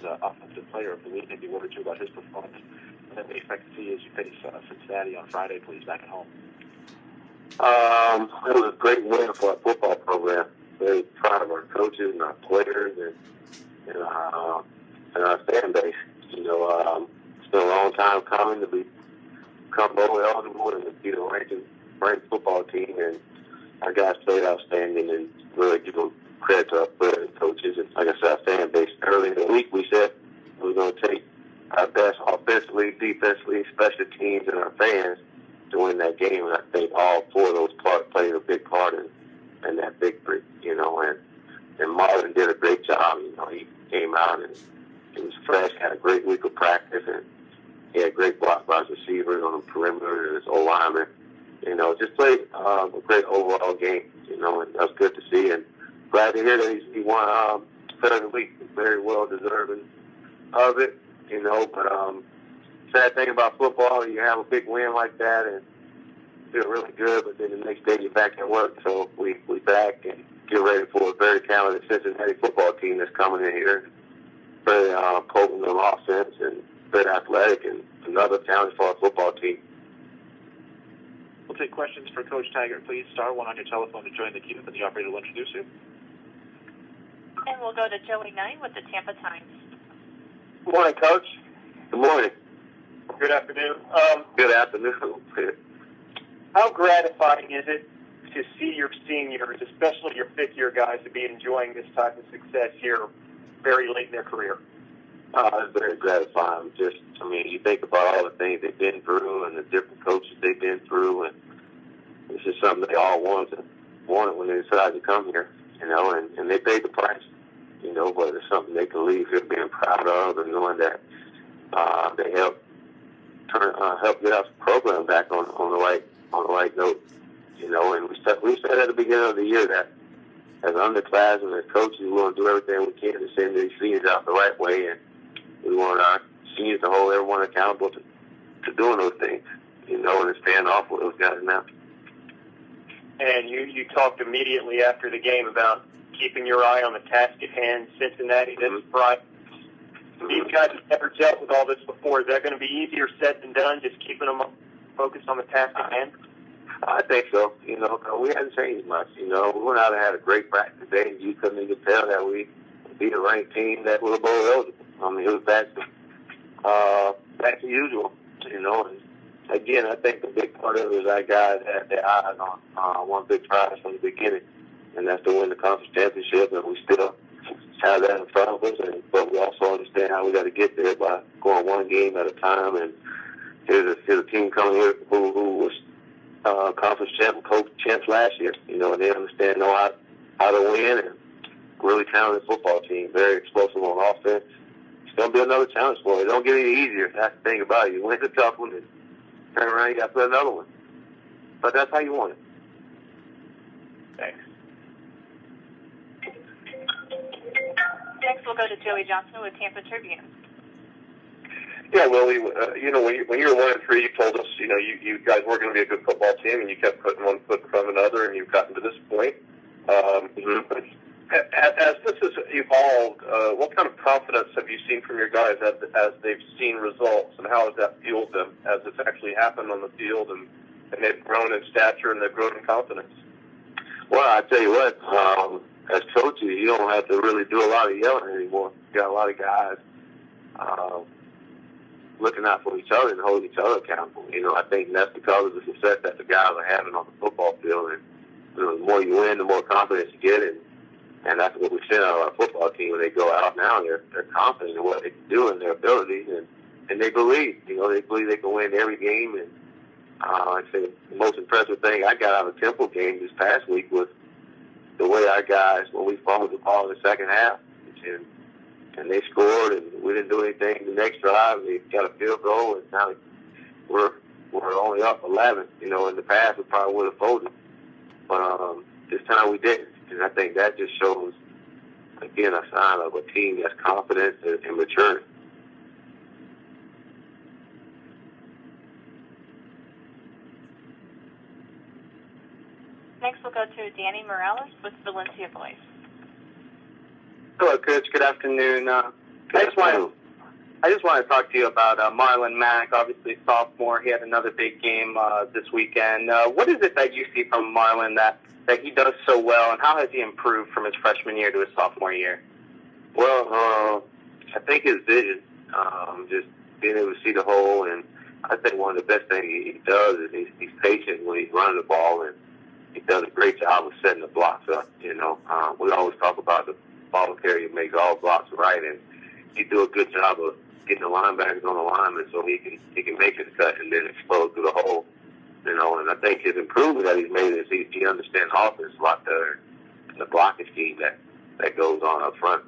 Offensive Player of the Week, maybe a word or two about his performance. And then we expect to see as you face Cincinnati on Friday, please, back at home. It was a great win for our football program. Very proud of our coaches and our players and our fan base. You know, it's been a long time coming to become bowl eligible and to be the ranked football team. And our guys played outstanding and really give them credit to our players and coaches. And like I said, our fan base. Early in the week, we said we were going to take our best offensively, defensively, special teams, and our fans to win that game. And I think all four of those played a big part in that victory. You know, and Marvin did a great job. You know, he came out and he was fresh, had a great week of practice, and he had great block by his receivers on the perimeter and his O-lineman. You know, just played a great overall game, you know, and that's good to see. And glad to hear that he won Player of the Week. Very well deserving of it, you know. But sad thing about football, you have a big win like that and feel really good, but then the next day you're back at work. So we back and get ready for a very talented Cincinnati football team that's coming in here. Very potent on offense and very athletic and another challenge for our football team. We'll take questions for Coach Taggart. Please star one on your telephone to join the queue, and the operator will introduce you. And we'll go to Joey Knight with the Tampa Times. Good morning, Coach. Good morning. Good afternoon. Good afternoon. How gratifying is it to see your seniors, especially your fifth-year guys, to be enjoying this type of success here very late in their career? It's very gratifying. You think about all the things they've been through and the different coaches they've been through, and it's just something they all wanted when they decided to come here, you know, and they paid the price, you know, but it's something they can leave here being proud of and knowing that they help get our program back on the right note, you know. And we said at the beginning of the year that as underclassmen, as coaches, we want to do everything we can to send these seniors out the right way, and we want our seniors to hold everyone accountable to doing those things, you know, and stand off with those guys now. And you talked immediately after the game about keeping your eye on the task at hand, Cincinnati this Friday. These guys have never dealt with all this before. Is that going to be easier said than done, just keeping them focused on the task at hand? I think so. You know, we hadn't changed much. You know, we went out and had a great practice day. You couldn't even tell that we beat a ranked team that was bowl eligible. I mean, it was back to usual. You know, and again, I think the big part of it is our guys had their eyes on one big prize from the beginning, and that's to win the conference championship. And we still have that in front of us. But we also understand how we got to get there by going one game at a time. And here's a team coming here who was conference champs last year, you know, and they know how to win, and really talented football team, very explosive on offense. It's going to be another challenge for it. It don't get any easier. That's the thing about it. You win the tough one, and turn around, you got to play another one. But that's how you want it. Thanks. Next, we'll go to Joey Johnson with Tampa Tribune. Yeah, Willie, you know, when you were 1-3, you told us, you know, you guys were going to be a good football team, and you kept putting one foot in front of another, and you've gotten to this point. As this has evolved, what kind of confidence have you seen from your guys as they've seen results, and how has that fueled them as it's actually happened on the field, and they've grown in stature and they've grown in confidence? Well, I tell you what, as coaches, you don't have to really do a lot of yelling anymore. You got a lot of guys looking out for each other and holding each other accountable. You know, I think that's because of the success that the guys are having on the football field. And you know, the more you win, the more confidence you get, and that's what we see out of our football team when they go out now. They're confident in what they can do and their abilities, and they believe. You know, they believe they can win every game. And I'd say the most impressive thing I got out of the Temple game this past week was the way our guys, when we fumbled the ball in the second half, and they scored, and we didn't do anything the next drive. They got a field goal, and now we're only up 11. You know, in the past we probably would have folded, but this time we didn't. And I think that just shows, again, a sign of a team that's confident and maturing. Next, we'll go to Danny Morales with Valencia Voice. Hello, Coach. Good afternoon. I just want to talk to you about Marlon Mack, obviously sophomore. He had another big game this weekend. What is it that you see from Marlon that he does so well, and how has he improved from his freshman year to his sophomore year? Well, I think his vision, just being able to see the hole, and I think one of the best things he does is he's patient when he's running the ball, and he does a great job of setting the blocks up. We always talk about the ball carrier makes all blocks right, and he do a good job of getting the linebackers on the lineman so he can make his cut and then explode through the hole. And I think his improvement that he's made is he understands offense a lot better, and the blocking scheme that goes on up front.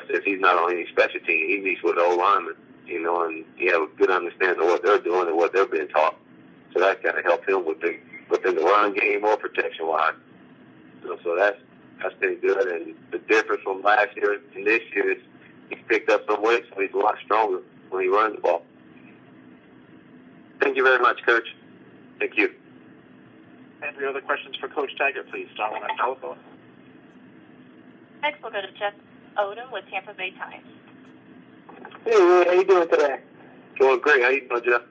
Since he's not on any special team, he meets with the old linemen, and he has a good understanding of what they're doing and what they're being taught. So that kind of helps him within the run game or protection wise. So that's been good. And the difference from last year and this year is he's picked up some weight, so he's a lot stronger when he runs the ball. Thank you very much, Coach. Thank you. Any other questions for Coach Taggart, please? Star one on telephone. Next, we'll go to Jeff Odom with Tampa Bay Times. Hey, Willie, how you doing today? Doing great. How you doing, Jeff?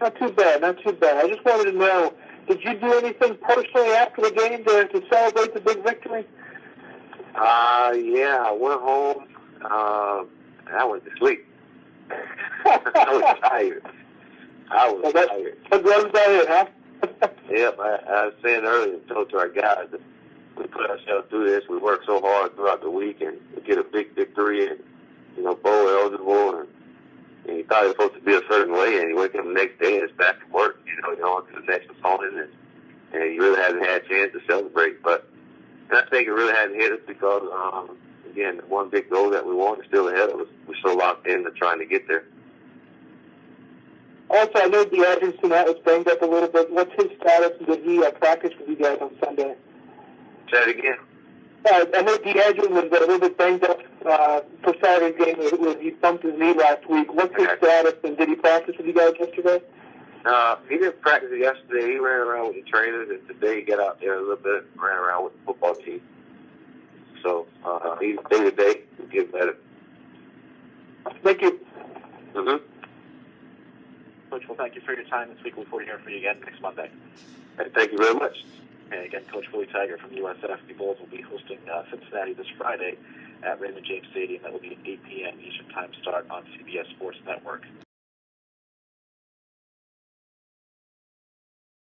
Not too bad, not too bad. I just wanted to know, did you do anything personally after the game to celebrate the big victory? Yeah, I went home. I went to sleep. I was tired. Tired. What runs by it, huh? Yep, I was saying earlier, told to our guys that we put ourselves through this. We work so hard throughout the week, and we get a big victory, and bowl eligible, and you thought it was supposed to be a certain way, and you wake up the next day and it's back to work. You're on to the next opponent, and you really haven't had a chance to celebrate. But I think it really hasn't hit us because, again, the one big goal that we want is still ahead of us. We're so locked into trying to get there. Also, I know DeAndre Sinnett was banged up a little bit. What's his status, and did he practice with you guys on Sunday? Say it again. I know DeAndre was a little bit banged up for Saturday's game. He bumped his knee last week. What's his status, and did he practice with you guys yesterday? He didn't practice yesterday. He ran around with the trainers, and today he got out there a little bit, ran around with the football team. So he's day to day. He'll get better. Thank you. Mm-hmm. Coach, well, thank you for your time this week. Look forward to hearing from you again next Monday. Thank you very much. And again, Coach Willie Taggart from USF. The Bulls will be hosting Cincinnati this Friday at Raymond James Stadium. That will be an 8 p.m. Eastern Time start on CBS Sports Network.